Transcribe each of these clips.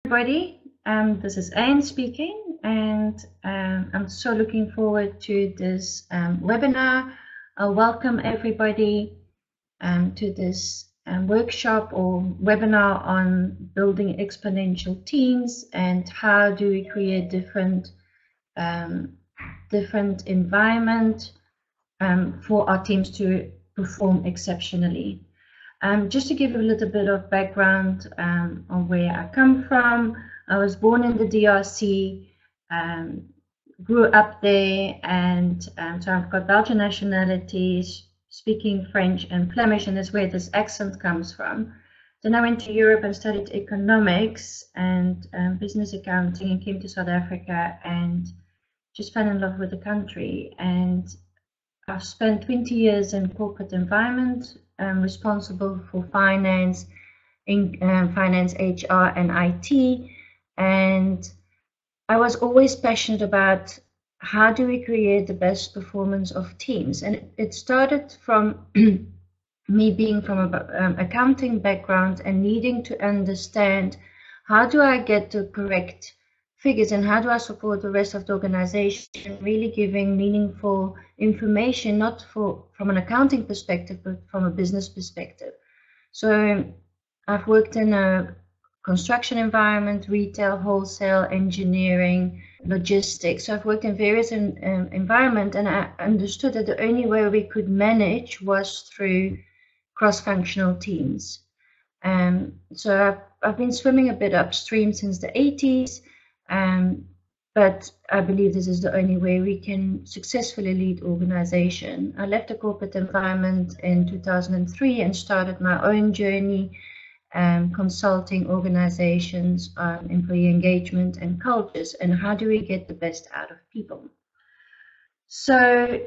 Everybody. This is Anne speaking, and I'm so looking forward to this webinar. I'll welcome everybody to this workshop or webinar on building exponential teams and how do we create different environment for our teams to perform exceptionally. Just to give a little bit of background on where I come from, I was born in the DRC, grew up there, and so I've got Belgian nationalities, speaking French and Flemish, and that's where this accent comes from. Then I went to Europe and studied economics and business accounting and came to South Africa and just fell in love with the country. And I've spent 20 years in corporate environment, responsible for finance, finance, HR, and IT. And I was always passionate about how do we create the best performance of teams. And it started from me being from an accounting background and needing to understand how do I get the correct figures and how do I support the rest of the organization, really giving meaningful information, not from an accounting perspective, but from a business perspective. So I've worked in a construction environment, retail, wholesale, engineering, logistics. So I've worked in various environments, and I understood that the only way we could manage was through cross-functional teams. So I've been swimming a bit upstream since the 80s. But I believe this is the only way we can successfully lead organization. I left the corporate environment in 2003 and started my own journey, consulting organizations on employee engagement and cultures and how do we get the best out of people. So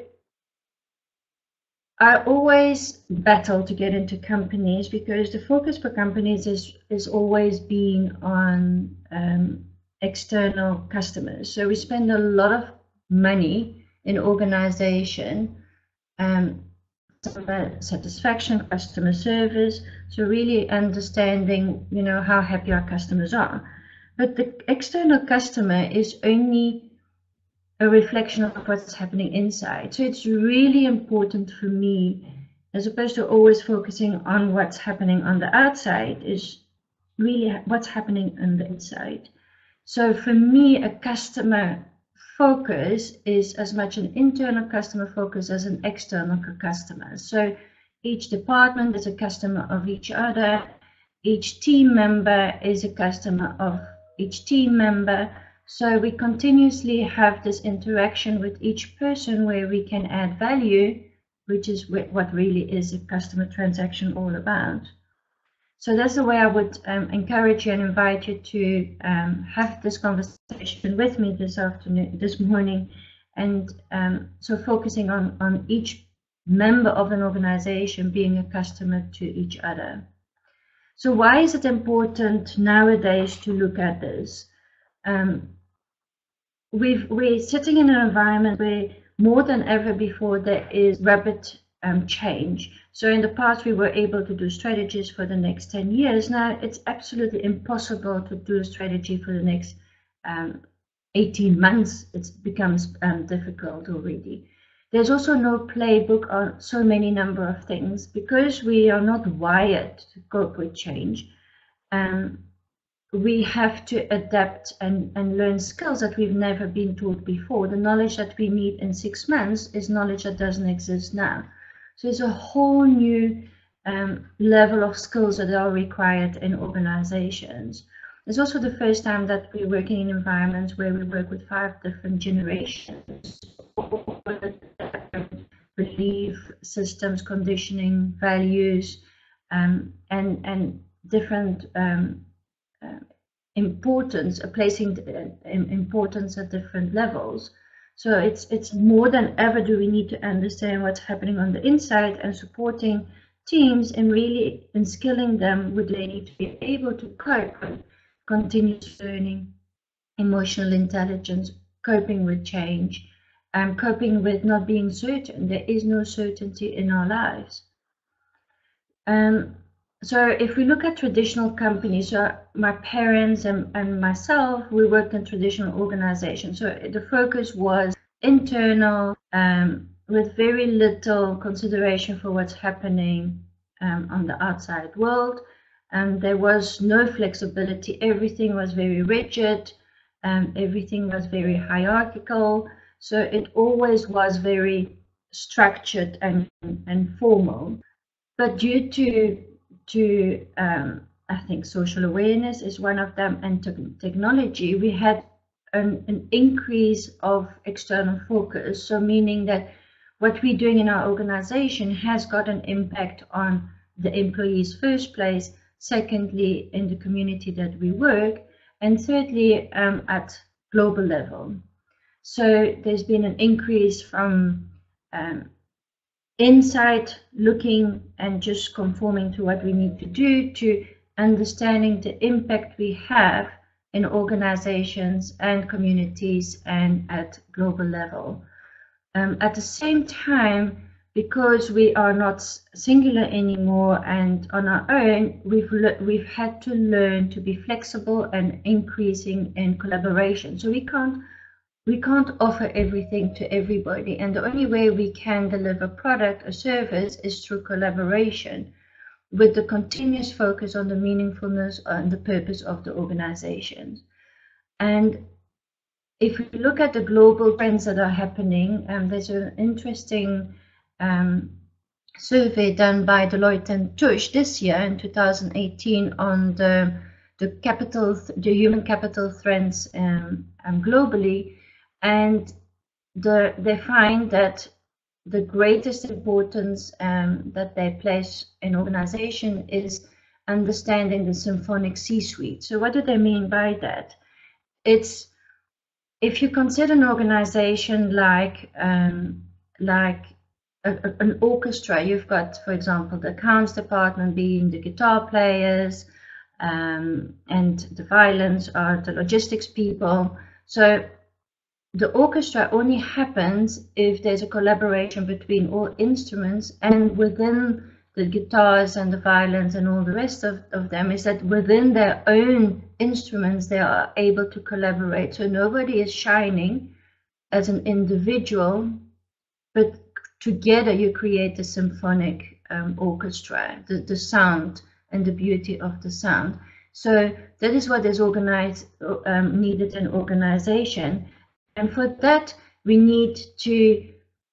I always battle to get into companies because the focus for companies is always being on external customers. So we spend a lot of money in organization, customer satisfaction, customer service, so really understanding, how happy our customers are. But the external customer is only a reflection of what's happening inside. So it's really important for me, as opposed to always focusing on what's happening on the outside, is really what's happening on the inside. So for me, a customer focus is as much an internal customer focus as an external customer. So each department is a customer of each other. Each team member is a customer of each team member. So we continuously have this interaction with each person where we can add value, which is what really is a customer transaction all about. So that's the way I would encourage you and invite you to have this conversation with me this morning, and so focusing on each member of an organization being a customer to each other. So why is it nowadays to look at this? We're sitting in an environment where more than ever before there is rapid change. So in the past, we were able to do strategies for the next 10 years. Now it's absolutely impossible to do a strategy for the next 18 months. It becomes difficult already. There's also no playbook on so many number of things because we are not wired to cope with change. We have to adapt and learn skills that we've never been taught before. The knowledge that we need in 6 months is knowledge that doesn't exist now. So it's a whole new level of skills that are required in organizations. It's also the first time that we're working in environments where we work with 5 different generations, belief systems, conditioning, values, and different importance, placing importance at different levels. So it's more than ever do we need to understand what's happening on the inside and supporting teams and really instilling them with they need to be able to cope with continuous learning, emotional intelligence, coping with change, and coping with not being certain. There is no certainty in our lives. So if we look at traditional companies, so my parents and myself, we worked in traditional organizations. So the focus was internal, with very little consideration for what's happening on the outside world. And there was no flexibility. Everything was very rigid. Everything was very hierarchical. So it always was very structured and formal. But due to I think social awareness is one of them, and technology, we had an increase of external focus. So meaning that what we're doing in our organization has got an impact on the employees first place, secondly in the community that we work, and thirdly at global level. So there's been an increase from inside looking and just conforming to what we need to do, to understanding the impact we have in organizations and communities and at global level. At the same time, because we are not singular anymore and on our own, we've had to learn to be flexible and increasing in collaboration. So we can't offer everything to everybody, and the only way we can deliver product or service is through collaboration, with the continuous focus on the meaningfulness and the purpose of the organization. And if we look at the global trends that are happening, there's an interesting survey done by Deloitte and Touche this year in 2018 on the human capital trends globally. And they find that the greatest importance that they place in organization is understanding the symphonic C-suite. So what do they mean by that? It's, if you consider an organization like an orchestra, you've got, for example, the accounts department being the guitar players, and the violins are the logistics people. So the orchestra only happens if there's a collaboration between all instruments, and within the guitars and the violins and all the rest of them, is that within their own instruments they are able to collaborate. So nobody is shining as an individual, but together you create the symphonic orchestra, the sound and the beauty of the sound. So that is what is needed in organization. And for that, we need to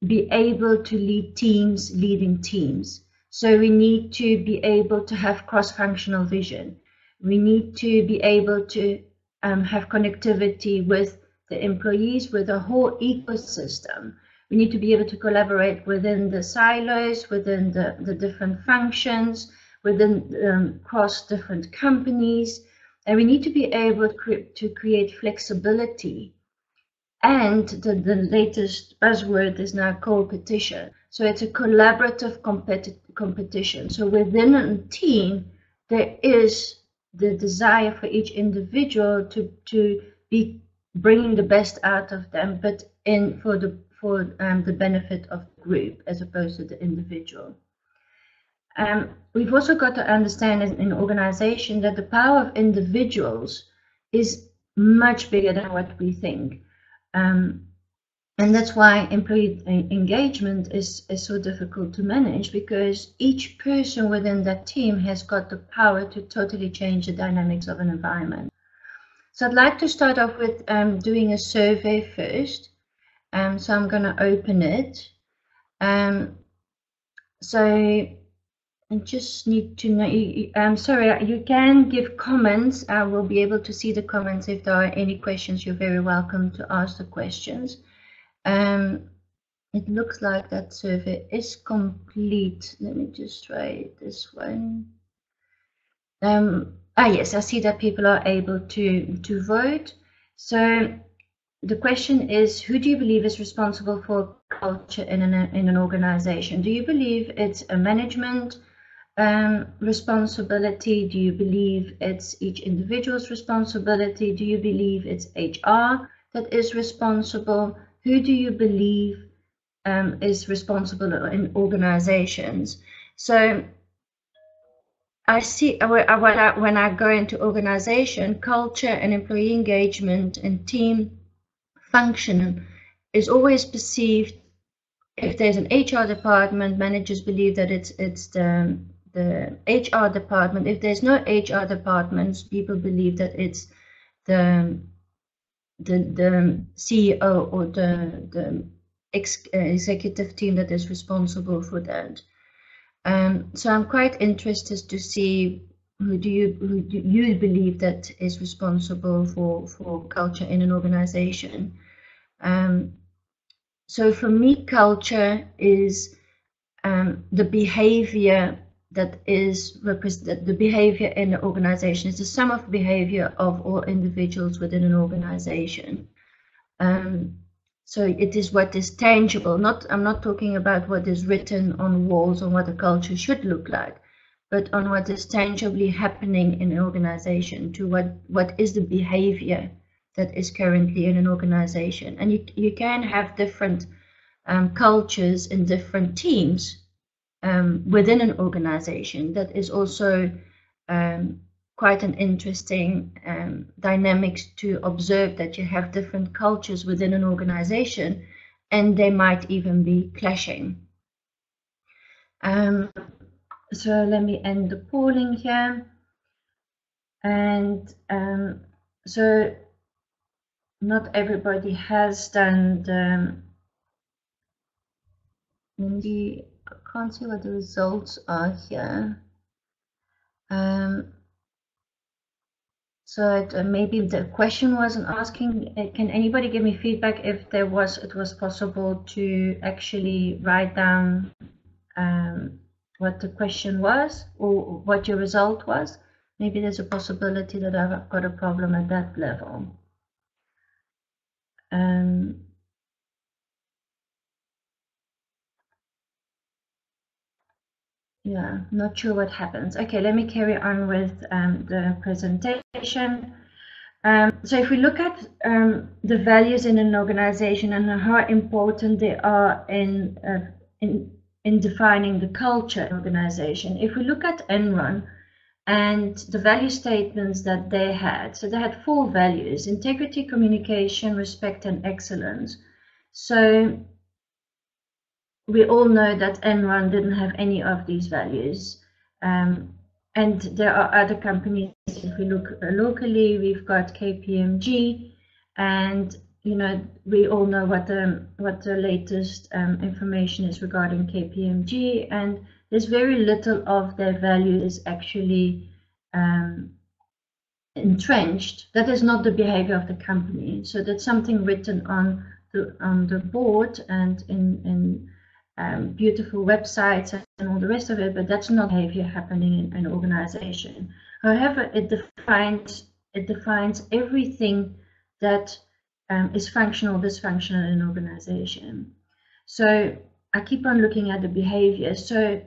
be able to lead teams leading teams. So we need to be able to have cross-functional vision. We need to be able to have connectivity with the employees, with the whole ecosystem. We need to be able to collaborate within the silos, within the different functions, within cross different companies. And we need to be able to create flexibility. And the latest buzzword is now competition. So it's a collaborative competition. So within a team, there is the desire for each individual to be bringing the best out of them, but for the benefit of the group as opposed to the individual. We've also got to understand in organization that the power of individuals is much bigger than what we think. And that's why employee engagement is so difficult to manage, because each person within that team has got the power to totally change the dynamics of an environment. So I'd like to start off with doing a survey first. So I'm going to open it. So I just need to know, sorry, you can give comments. I will be able to see the comments. If there are any questions, you're very welcome to ask the questions. It looks like that survey is complete. Let me just try this one. Yes, I see that people are able to vote. So the question is, who do you believe is responsible for culture in an organization? Do you believe it's a management responsibility? Do you believe it's each individual's responsibility? Do you believe it's HR that is responsible? Who do you believe is responsible in organizations? So I see when I go into organization, culture and employee engagement and team function is always perceived. If there's an HR department, managers believe that it's the HR department. If there's no HR departments, people believe that it's the CEO or the executive team that is responsible for that. So I'm quite interested to see who do you believe that is responsible for culture in an organization. So for me, culture is the behavior that is the behavior in the organization. It's the sum of behavior of all individuals within an organization. So it is what is tangible. I'm not talking about what is written on walls on what a culture should look like, but on what is tangibly happening in an organization, to what is the behavior that is currently in an organization. And you can have different cultures in different teams within an organization. That is also quite an interesting dynamics to observe, that you have different cultures within an organization and they might even be clashing. So let me end the polling here. And so not everybody has done the, I can't see what the results are here. So maybe the question wasn't asking, can anybody give me feedback if it was possible to actually write down what the question was or what your result was? Maybe there's a possibility that I've got a problem at that level. Yeah, not sure what happens. Okay, let me carry on with the presentation. So if we look at the values in an organization and how important they are in defining the culture in an organization, if we look at Enron and the value statements that they had, so they had 4 values: integrity, communication, respect, and excellence. So we all know that Enron didn't have any of these values. And there are other companies. If we look locally, we've got KPMG, and we all know what the latest information is regarding KPMG, and there's very little of their values actually entrenched. That is not the behavior of the company. So that's something written on the board and in beautiful websites and all the rest of it, but that's not behavior happening in an organization. However, it defines everything that is functional, dysfunctional in an organization. So I keep on looking at the behavior. So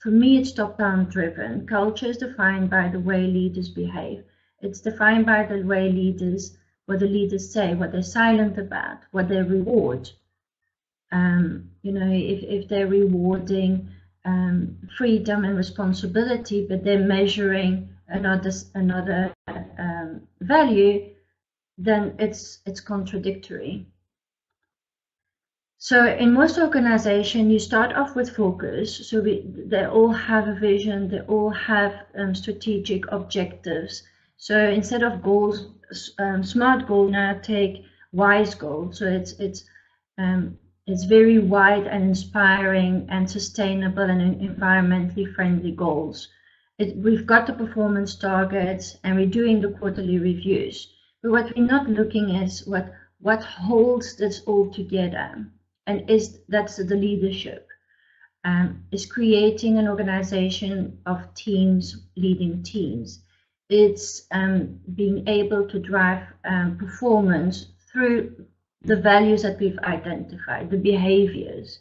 for me, it's top-down driven. Culture is defined by the way leaders behave. It's defined by the way what the leaders say, what they're silent about, what they reward. If they're rewarding freedom and responsibility, but they're measuring another value, then it's contradictory. So in most organizations, you start off with focus. So they all have a vision, they all have strategic objectives. So instead of goals, SMART goals, now take WISE goals. So it's very wide and inspiring and sustainable and environmentally friendly goals. We've got the performance targets and we're doing the quarterly reviews. But what we're not looking is what holds this all together, and that's the leadership. Is creating an organization of teams, leading teams. It's being able to drive performance through the values that we've identified, the behaviors,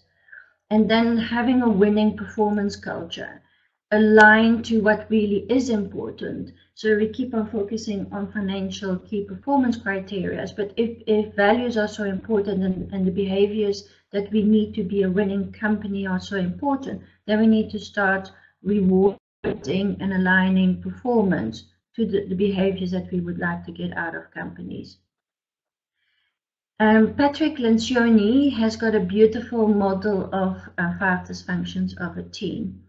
and then having a winning performance culture aligned to what really is important. So we keep on focusing on financial key performance criteria, but if values are so important and the behaviors that we need to be a winning company are so important, then we need to start rewarding and aligning performance to the behaviors that we would like to get out of companies. Patrick Lencioni has got a beautiful model of 5 dysfunctions of a team.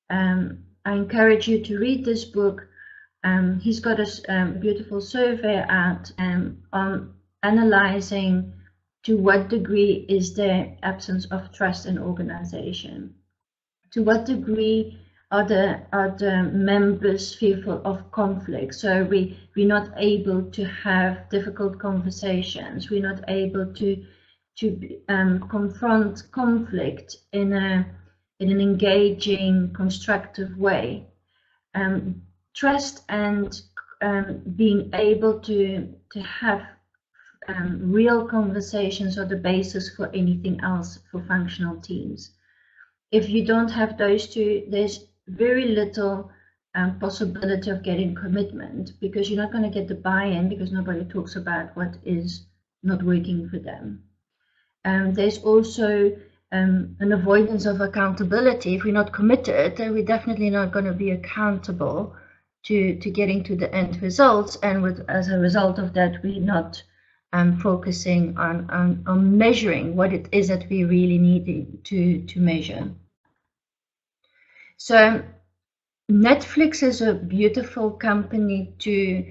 I encourage you to read this book. He's got a beautiful survey out on analyzing to what degree is there absence of trust in organization. To what degree are the members fearful of conflict? So we're not able to have difficult conversations. We're not able to confront conflict in an engaging, constructive way. Trust and being able to have real conversations are the basis for anything else for functional teams. If you don't have those two, there's very little possibility of getting commitment, because you're not going to get the buy-in, because nobody talks about what is not working for them. There's also an avoidance of accountability. If we're not committed, then we're definitely not going to be accountable to getting to the end results, and as a result of that, we're not focusing on measuring what it is that we really need to measure. So Netflix is a beautiful company to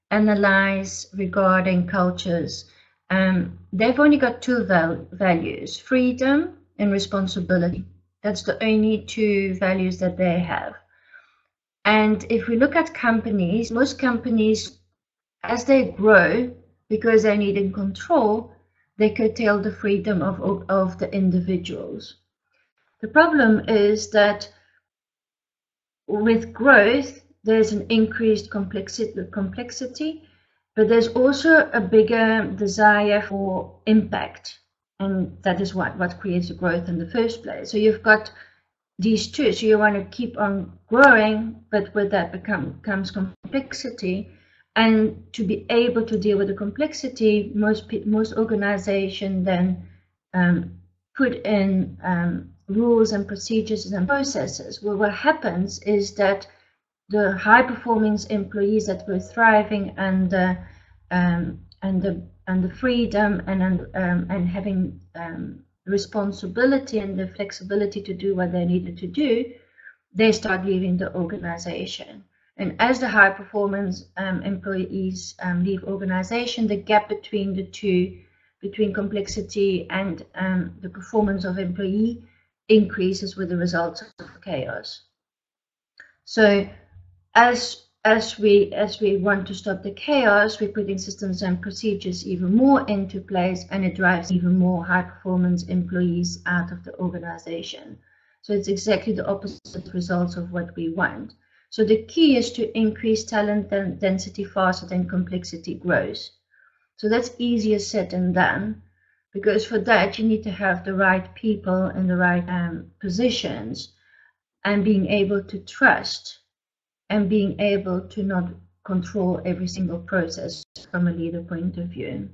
analyze regarding cultures. They've only got 2 values, freedom and responsibility. That's the only 2 values that they have. And if we look at companies, most companies, as they grow, because they need in control, they curtail the freedom of the individuals. The problem is that with growth, there's an increased complexity, but there's also a bigger desire for impact, and that is what creates the growth in the first place. So you've got these 2, so you want to keep on growing, but with that comes complexity, and to be able to deal with the complexity, most organizations then put in rules and procedures and processes. Well, what happens is that the high-performing employees that were thriving and the freedom and having responsibility and the flexibility to do what they needed to do, they start leaving the organization. And as the high-performance employees leave organization, the gap between the 2, between complexity and the performance of employee, increases with the results of chaos. So as we want to stop the chaos, we're putting systems and procedures even more into place, and it drives even more high performance employees out of the organization. So it's exactly the opposite results of what we want. So the key is to increase talent density faster than complexity grows. So that's easier said than done, because for that you need to have the right people in the right positions, and being able to trust, and being able to not control every single process from a leader point of view.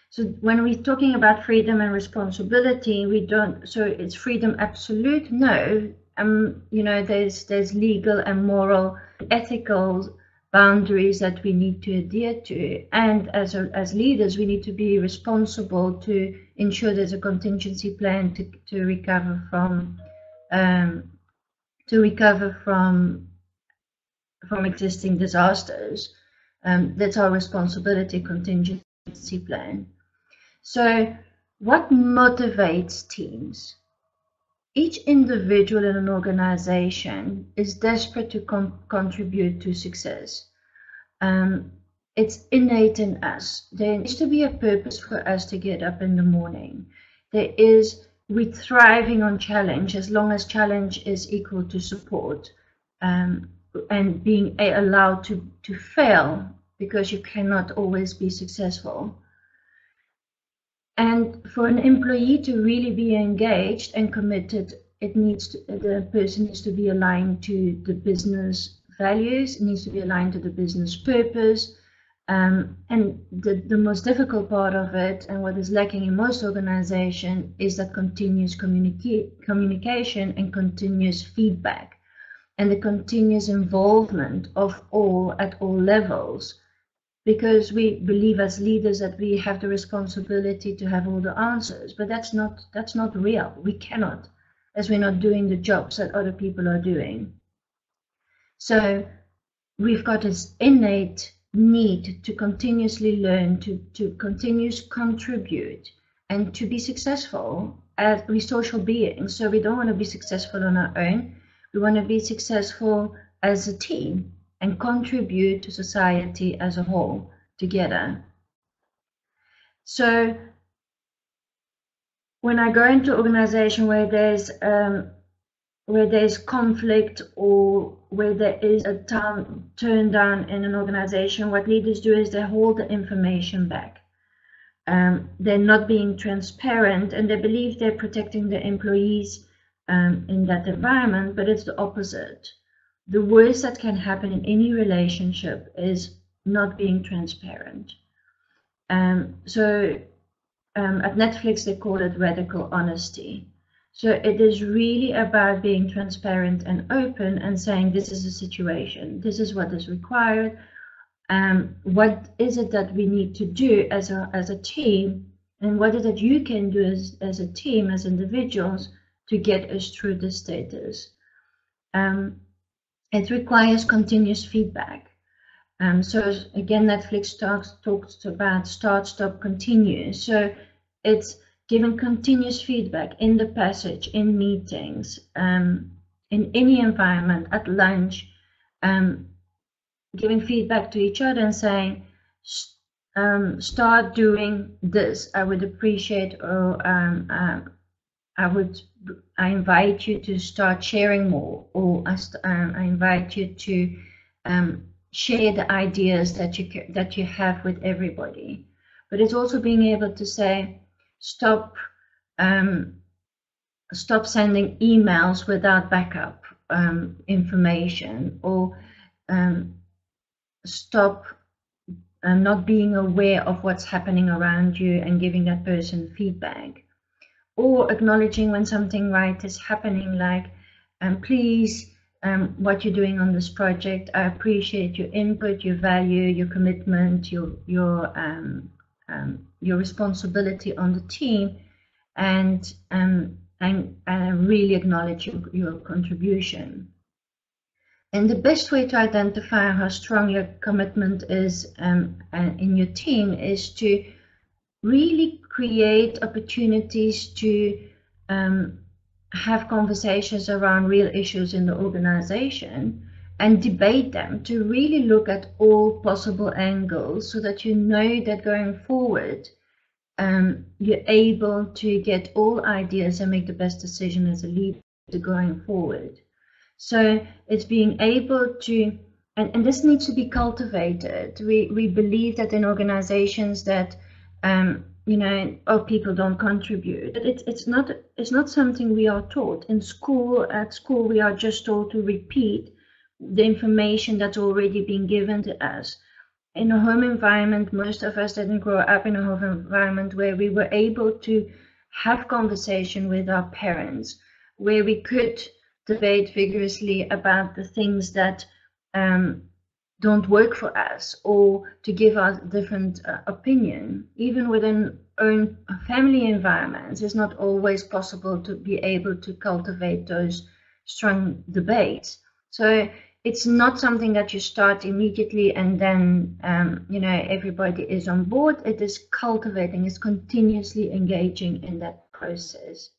So when we're talking about freedom and responsibility, we don't, so it's freedom absolute? No. You know, there's legal and moral, ethical boundaries that we need to adhere to, and as leaders we need to be responsible to ensure there's a contingency plan to recover from existing disasters. That's our responsibility, contingency plan. So what motivates teams? Each individual in an organization is desperate to contribute to success. It's innate in us. There needs to be a purpose for us to get up in the morning. We're thriving on challenge, as long as challenge is equal to support, and being allowed to fail, because you cannot always be successful. And for an employee to really be engaged and committed, the person needs to be aligned to the business values, it needs to be aligned to the business purpose. And the most difficult part of it, and what is lacking in most organizations, is that continuous communication and continuous feedback. and the continuous involvement of all at all levels, because we believe as leaders that we have the responsibility to have all the answers, but that's not real. We cannot, as we're not doing the jobs that other people are doing. So we've got this innate need to continuously learn, to continuously contribute, and to be successful. As we're social beings, so we don't want to be successful on our own. We want to be successful as a team and contribute to society as a whole together. So when I go into an organization where there's conflict or where there is a turn down in an organization, what leaders do is they hold the information back. They're not being transparent, and they believe they're protecting the employees in that environment, but it's the opposite. The worst that can happen in any relationship is not being transparent. So at Netflix, they call it radical honesty. So it is really about being transparent and open and saying, this is the situation, this is what is required, what is it that we need to do as a team, and what is it you can do as a team, as individuals, to get us through this status. It requires continuous feedback. So again, Netflix talks about start, stop, continue. So it's giving continuous feedback in the passage, in meetings, in any environment, at lunch, giving feedback to each other and saying, start doing this. I would appreciate, or I invite you to start sharing more, or I invite you to share the ideas that you have with everybody. But it's also being able to say, stop sending emails without backup information, or stop not being aware of what's happening around you and giving that person feedback, or acknowledging when something right is happening, like please, what you're doing on this project, I appreciate your input, your value, your commitment, your responsibility on the team, and I really acknowledge your contribution. And the best way to identify how strong your commitment is in your team is to really create opportunities to have conversations around real issues in the organization and debate them, to really look at all possible angles, so that you know that going forward you're able to get all ideas and make the best decision as a leader going forward. So it's being able to, and this needs to be cultivated. We believe that in organizations that people don't contribute. It's not something we are taught in school. At school, we are just told to repeat the information that's already been given to us. In a home environment, most of us didn't grow up in a home environment where we were able to have conversation with our parents, where we could debate vigorously about the things that don't work for us, or to give us different opinion. Even within own family environments, it's not always possible to be able to cultivate those strong debates. So it's not something that you start immediately and then everybody is on board. It is cultivating, it's continuously engaging in that process.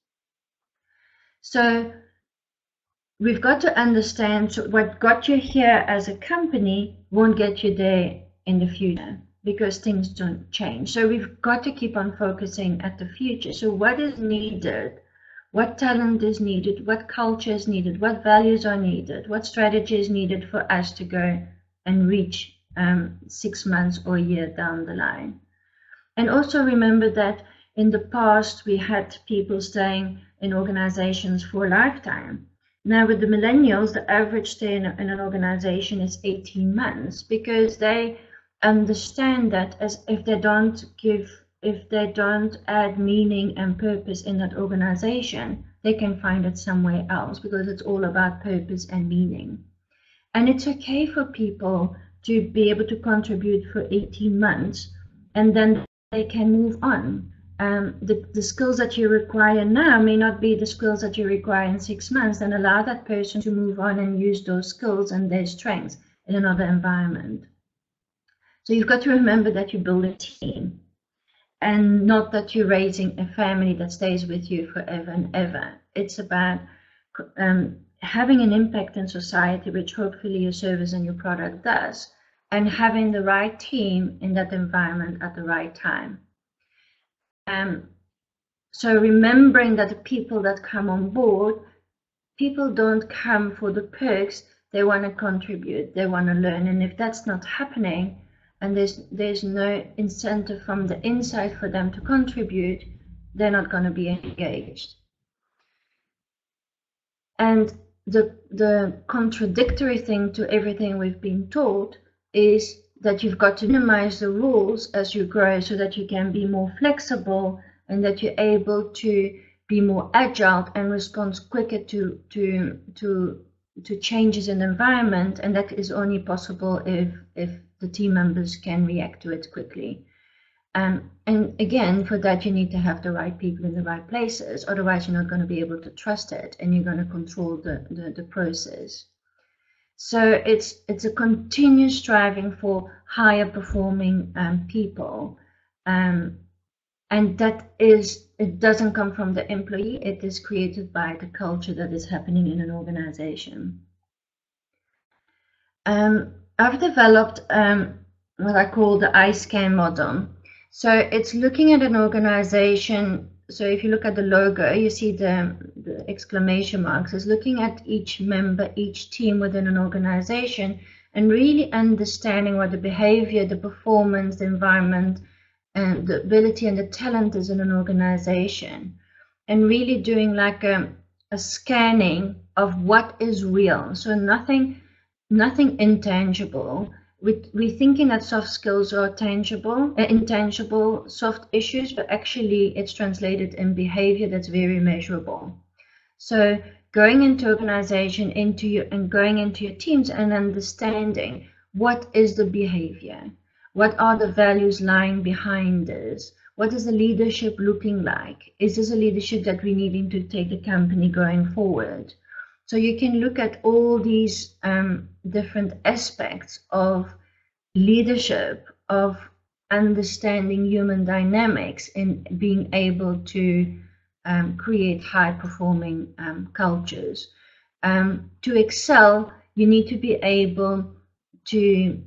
So we've got to understand what got you here as a company won't get you there in the future, because things don't change. So we've got to keep on focusing at the future. So what is needed? What talent is needed? What culture is needed? What values are needed? What strategy is needed for us to go and reach 6 months or a year down the line? And also remember that in the past, we had people staying in organizations for a lifetime. Now with the millennials, the average stay in an organization is 18 months, because they understand that if they don't add meaning and purpose in that organization, they can find it somewhere else, because it's all about purpose and meaning. And it's okay for people to be able to contribute for 18 months and then they can move on. The skills that you require now may not be the skills that you require in 6 months, and allow that person to move on and use those skills and their strengths in another environment. So you've got to remember that you build a team, and not that you're raising a family that stays with you forever and ever. It's about having an impact in society, which hopefully your service and your product does, and having the right team in that environment at the right time. So remembering that the people that come on board, people don't come for the perks, they want to contribute, they want to learn. And if that's not happening, and there's no incentive from the inside for them to contribute, they're not going to be engaged. And the contradictory thing to everything we've been taught is that you've got to minimize the rules as you grow, so that you can be more flexible and that you're able to be more agile and respond quicker to changes in the environment. And that is only possible if the team members can react to it quickly. And again, for that, you need to have the right people in the right places. Otherwise, you're not going to be able to trust it, and you're going to control the process. So it's a continuous striving for higher performing people. And that it doesn't come from the employee. It is created by the culture that is happening in an organization. I've developed what I call the I-SCAN model. So it's looking at an organization. So if you look at the logo, you see the exclamation marks. It's looking at each member, each team within an organization, and really understanding what the behavior, the performance, the environment, and the ability and the talent is in an organization, and really doing like a scanning of what is real. So nothing intangible. We're thinking that soft skills are tangible, intangible, soft issues, but actually it's translated in behavior that's very measurable. So going into organization, going into your teams and understanding what is the behavior, what are the values lying behind this, what is the leadership looking like? Is this a leadership that we needing to take the company going forward? So you can look at all these different aspects of leadership, of understanding human dynamics, in being able to create high-performing cultures. To excel, you need to be able to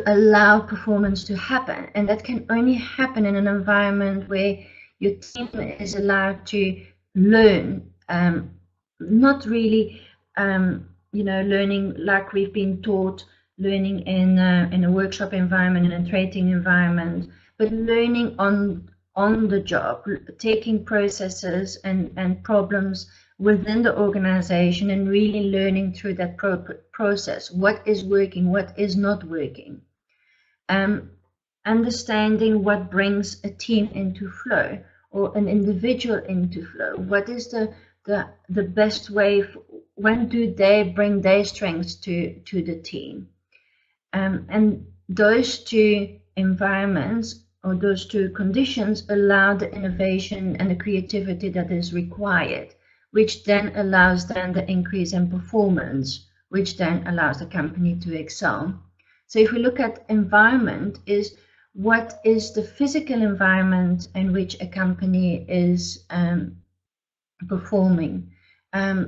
allow performance to happen, and that can only happen in an environment where your team is allowed to learn. Not really, learning like we've been taught, learning in a workshop environment, in a training environment, but learning on the job, taking processes and problems within the organization and really learning through that process, what is working, what is not working. Understanding what brings a team into flow or an individual into flow. What is the best way, when do they bring their strengths to the team? And those two environments or those two conditions allow the innovation and the creativity that is required, which then allows the increase in performance, which then allows the company to excel. So if we look at environment, is what is the physical environment in which a company is performing?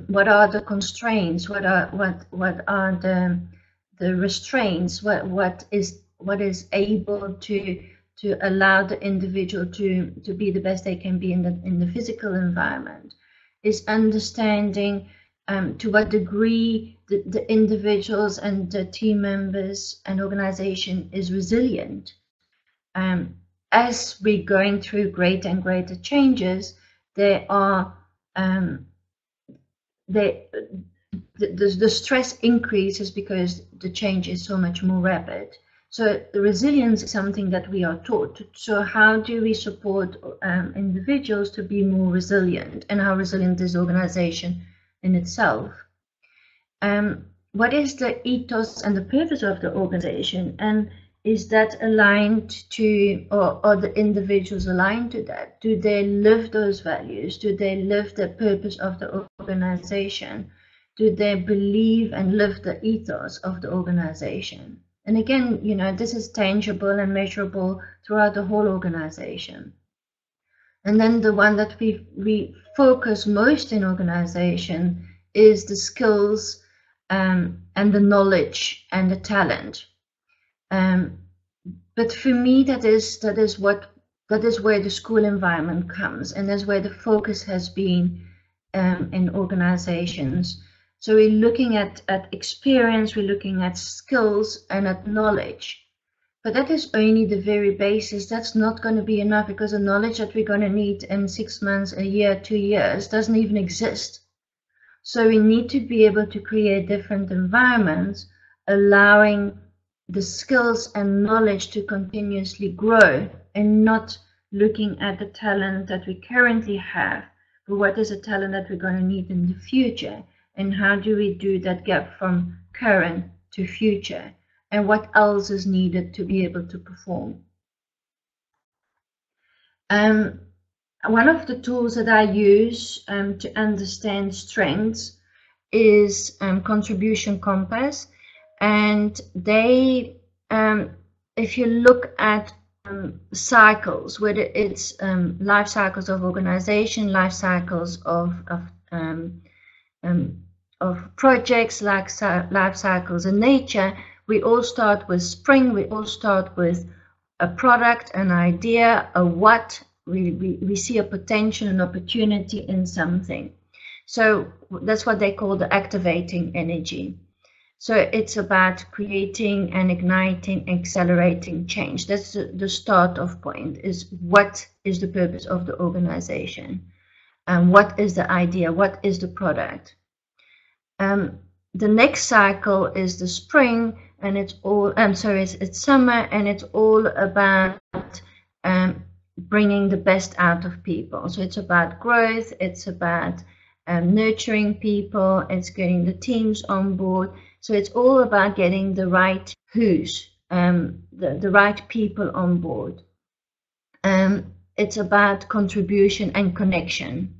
What are the constraints? What are the restraints? What is able to allow the individual to be the best they can be in the physical environment? Is understanding to what degree the individuals and the team members and organization is resilient. As we're going through greater and greater changes, there are the stress increases because the change is so much more rapid. So the resilience is something that we are taught. So how do we support individuals to be more resilient, and how resilient is the organization in itself? What is the ethos and the purpose of the organization, and is that aligned to, or are the individuals aligned to that? Do they live those values? Do they live the purpose of the organization? Do they believe and live the ethos of the organization? And again, you know, this is tangible and measurable throughout the whole organization. And then the one that we focus most in organization is the skills and the knowledge and the talent. But for me, that is where the school environment comes, and that's where the focus has been in organizations. So we're looking at experience, we're looking at skills and at knowledge. But that is only the very basis. That's not going to be enough, because the knowledge that we're going to need in 6 months, a year, 2 years doesn't even exist. So we need to be able to create different environments, allowing the skills and knowledge to continuously grow, and not looking at the talent that we currently have, but what is the talent that we're going to need in the future, and how do we do that gap from current to future, and what else is needed to be able to perform. One of the tools that I use to understand strengths is contribution compass, and they, if you look at cycles, whether it's life cycles of organization, life cycles of projects, like life cycles in nature, we all start with spring. We all start with a product, an idea, a what. We see a potential, an opportunity in something. So that's what they call the activating energy. So it's about creating and igniting, accelerating change. That's the start of point, is what is the purpose of the organization, and what is the idea, what is the product. The next cycle is the spring, and it's all, it's summer, and it's all about bringing the best out of people. So it's about growth, it's about nurturing people, it's getting the teams on board. So it's all about getting the right who's, the right people on board. It's about contribution and connection.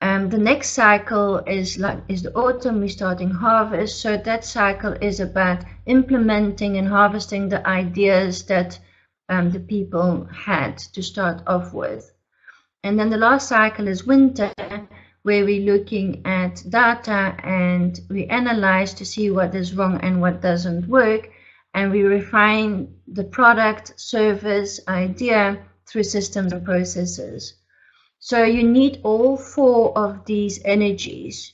The next cycle is the autumn. We're starting harvest. So that cycle is about implementing and harvesting the ideas that the people had to start off with. And then the last cycle is winter, where we're looking at data and we analyze to see what is wrong and what doesn't work, and we refine the product, service, idea through systems and processes. So you need all 4 of these energies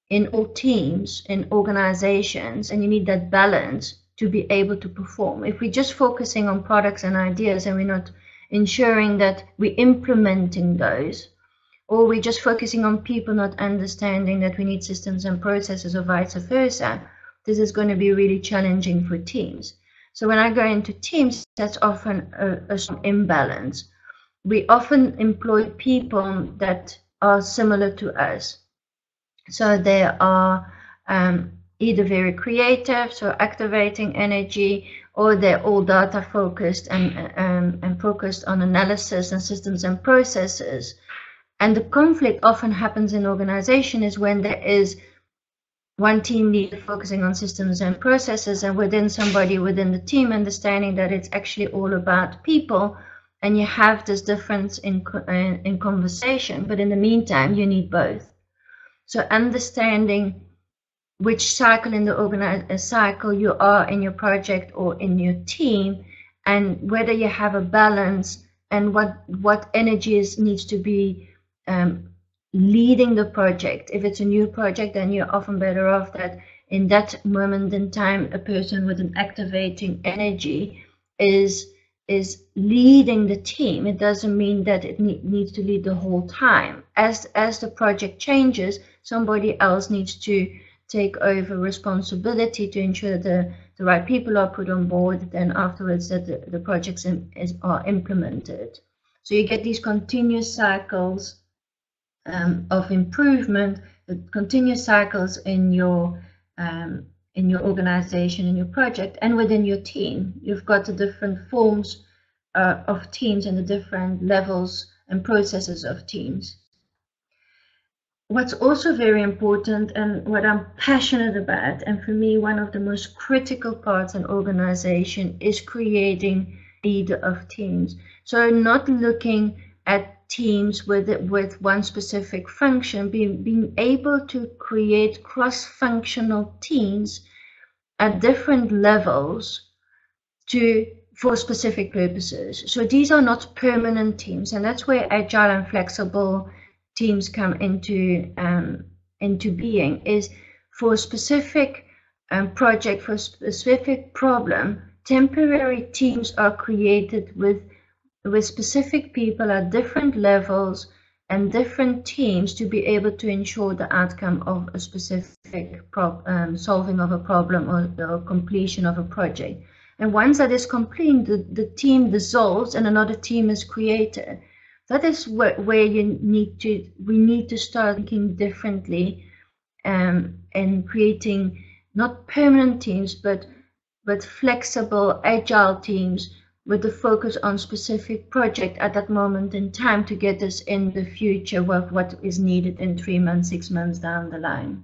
in all teams, in organizations, and you need that balance to be able to perform. If we're just focusing on products and ideas and we're not ensuring that we're implementing those, or we're just focusing on people not understanding that we need systems and processes, or vice versa, this is going to be really challenging for teams. So when I go into teams, that's often a strong imbalance. We often employ people that are similar to us. So they are either very creative, so activating energy, or they're all data focused and focused on analysis and systems and processes. And the conflict often happens in organization is when there is one team leader focusing on systems and processes, and within somebody within the team understanding that it's actually all about people, and you have this difference in conversation, but in the meantime you need both. So understanding which cycle in the cycle you are in your project or in your team, and whether you have a balance, and what energies needs to be leading the project. If it's a new project, then you're often better off that in that moment in time, a person with an activating energy is leading the team. It doesn't mean that it needs to lead the whole time. As the project changes, somebody else needs to take over responsibility to ensure that the right people are put on board, then afterwards that the projects are implemented. So you get these continuous cycles of improvement, continuous cycles in your organization, in your project, and within your team. You've got the different forms of teams and the different levels and processes of teams. What's also very important, and what I'm passionate about, and for me one of the most critical parts in organization, is creating leader of teams. So not looking at teams with one specific function, being able to create cross-functional teams at different levels for specific purposes. So these are not permanent teams, and that's where agile and flexible teams come into being. Is for a specific project, for a specific problem, temporary teams are created with specific people at different levels and different teams to be able to ensure the outcome of a specific solving of a problem or completion of a project. And once that is complete, the team dissolves and another team is created. That is where we need to start thinking differently and creating not permanent teams, but flexible, agile teams with the focus on specific project at that moment in time to get us in the future with what is needed in 3 months, 6 months down the line.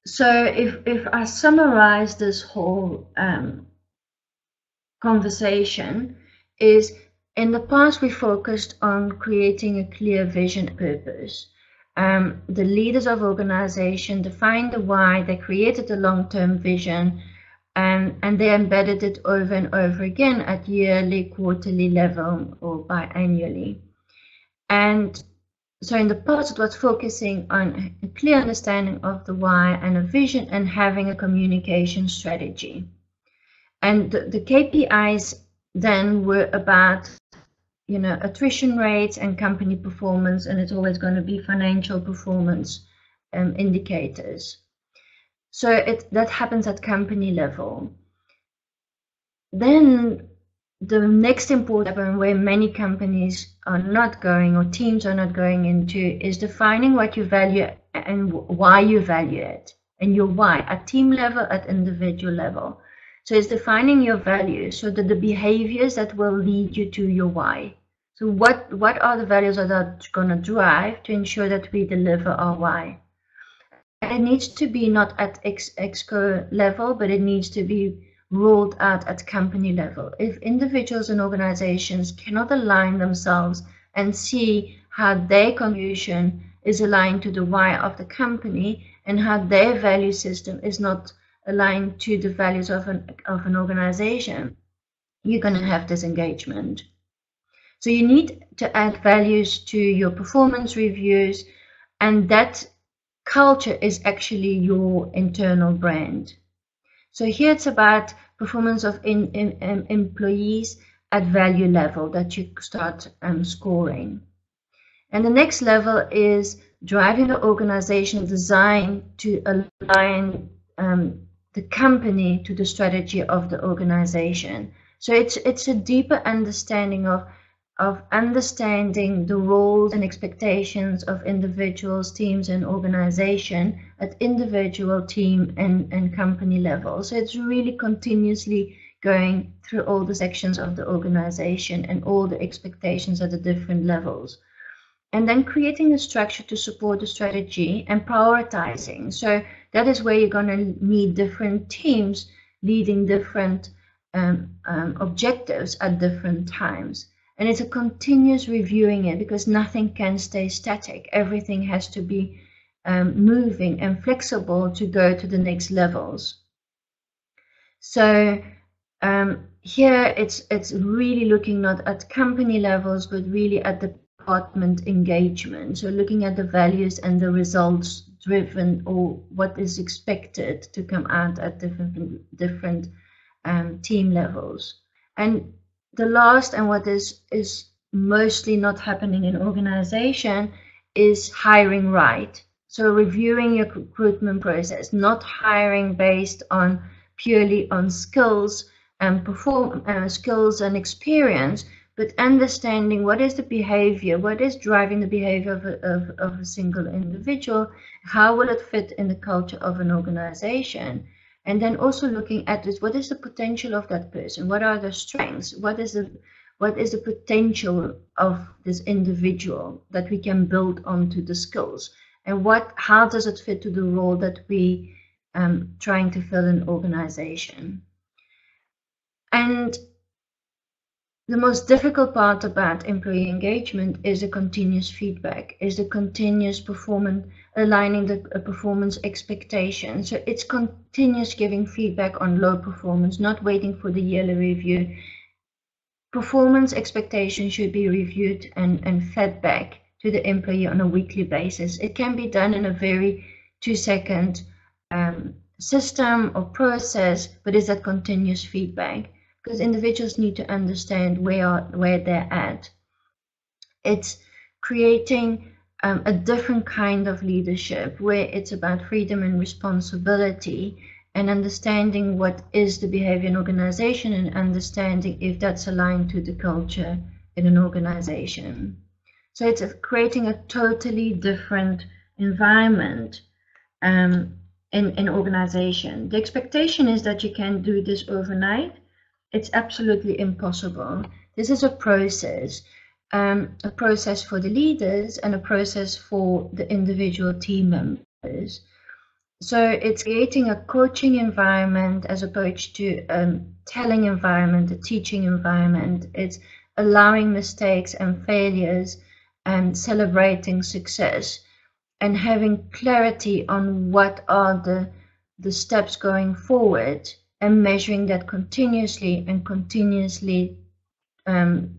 So if I summarize this whole conversation, is in the past we focused on creating a clear vision and purpose. The leaders of organization defined the why, they created a long-term vision, and they embedded it over and over again at yearly, quarterly level or biannually. And so in the past it was focusing on a clear understanding of the why and a vision and having a communication strategy. And the KPIs then were about, attrition rates and company performance, and it's always going to be financial performance indicators. So that happens at company level. Then the next important step, where many companies are not going or teams are not going into, is defining what you value and why you value it, and your why at team level, at individual level. So it's defining your values, so that the behaviors that will lead you to your why. So what are the values that are going to drive to ensure that we deliver our why? It needs to be not at exco level, but it needs to be rolled out at company level. If individuals and organizations cannot align themselves and see how their contribution is aligned to the why of the company and how their value system is not aligned to the values of an organization, you're going to have disengagement. So you need to add values to your performance reviews, and that culture is actually your internal brand. So here it's about performance of employees at value level that you start scoring. And the next level is driving the organizational design to align the company to the strategy of the organization. So it's a deeper understanding of understanding the roles and expectations of individuals, teams, and organization at individual, team, and company level. So it's really continuously going through all the sections of the organization and all the expectations at the different levels. And then creating a structure to support the strategy and prioritizing. So that is where you're going to need different teams leading different objectives at different times. And it's a continuous reviewing it, because nothing can stay static. Everything has to be moving and flexible to go to the next levels. So here it's really looking not at company levels, but really at the department engagement. So looking at the values and the results driven, or what is expected to come out at different team levels. And the last, and what is mostly not happening in organization, is hiring right. So reviewing your recruitment process, not hiring based on purely on skills and skills and experience, but understanding what is the behavior, what is driving the behavior of a single individual, how will it fit in the culture of an organization, and then also looking at this, what is the potential of that person, what are the strengths, what is the potential of this individual that we can build onto the skills, and how does it fit to the role that we trying to fill in organization. And the most difficult part about employee engagement is the continuous feedback, is the continuous performance, aligning the performance expectations. So it's continuous giving feedback on low performance, not waiting for the yearly review. Performance expectations should be reviewed and fed back to the employee on a weekly basis. It can be done in a very 2-second system or process, but is that continuous feedback? Because individuals need to understand where they're at. It's creating a different kind of leadership where it's about freedom and responsibility, and understanding what is the behavior in organization, and understanding if that's aligned to the culture in an organization. So it's creating a totally different environment in organization. The expectation is that you can do this overnight. It's absolutely impossible. This is a process for the leaders and a process for the individual team members. So it's creating a coaching environment as opposed to a telling environment, a teaching environment. It's allowing mistakes and failures and celebrating success, and having clarity on what are the steps going forward, and measuring that continuously, and continuously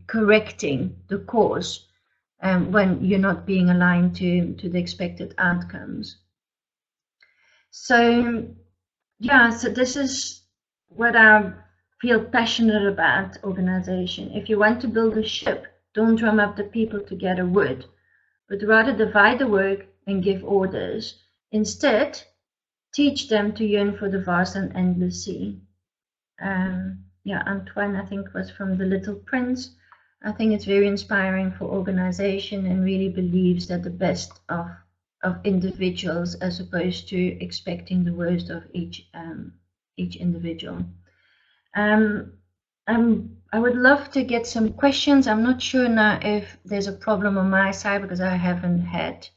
correcting the course when you're not being aligned to the expected outcomes. So yeah, so this is what I feel passionate about organization. If you want to build a ship, don't drum up the people to gather wood, but rather divide the work and give orders. Instead, teach them to yearn for the vast and endless sea. Yeah, Antoine, I think, was from The Little Prince. I think it's very inspiring for organization, and really believes that the best of individuals, as opposed to expecting the worst of each individual. I would love to get some questions. I'm not sure now if there's a problem on my side, because I haven't had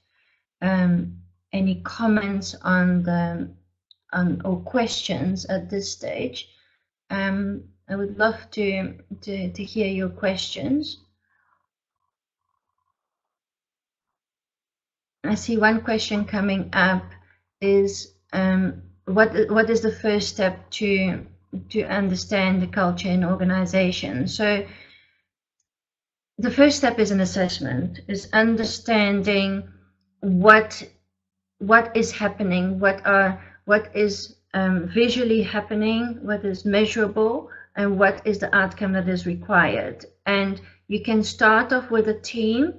any comments on or questions at this stage. I would love to hear your questions. I see one question coming up is what is the first step to understand the culture in organization? So the first step is an assessment, is understanding what is happening, what is visually happening, what is measurable, and what is the outcome that is required. And you can start off with a team.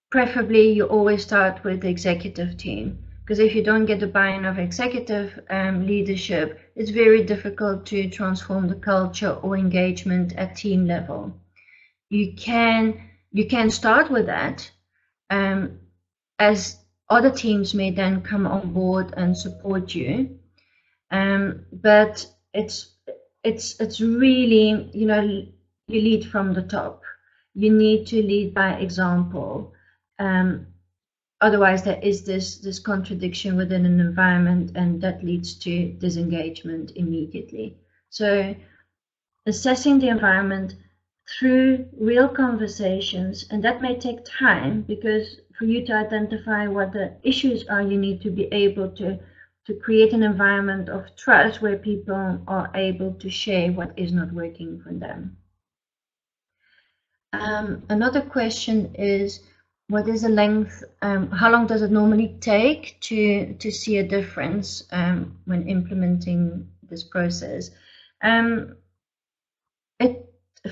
Preferably, you always start with the executive team, because if you don't get the buy-in of executive leadership, it's very difficult to transform the culture or engagement at team level. You can start with that, as other teams may then come on board and support you, but it's really, you lead from the top. You need to lead by example. Otherwise, there is this contradiction within an environment, and that leads to disengagement immediately. So assessing the environment through real conversations, and that may take time, because for you to identify what the issues are, you need to be able to create an environment of trust where people are able to share what is not working for them. Another question is, what is the length, how long does it normally take to see a difference when implementing this process?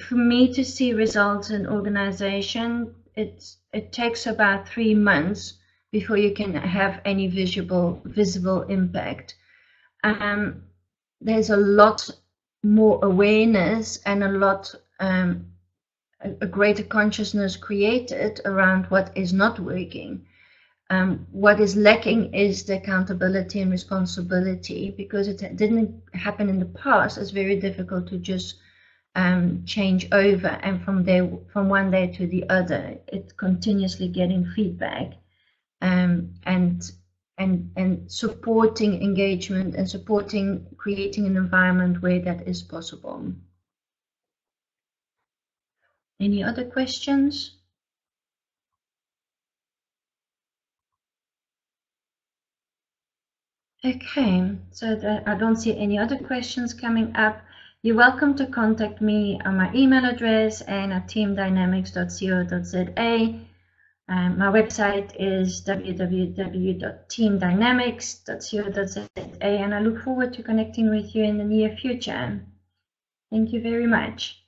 For me to see results in organization, it takes about 3 months before you can have any visible impact. There's a lot more awareness and a greater consciousness created around what is not working. What is lacking is the accountability and responsibility, because it didn't happen in the past. It's very difficult to just change over, and from one day to the other, it's continuously getting feedback, and supporting engagement and supporting creating an environment where that is possible. Any other questions? Okay, so I don't see any other questions coming up. You're welcome to contact me on my email address and at teamdynamics.co.za. My website is www.teamdynamics.co.za, and I look forward to connecting with you in the near future. Thank you very much.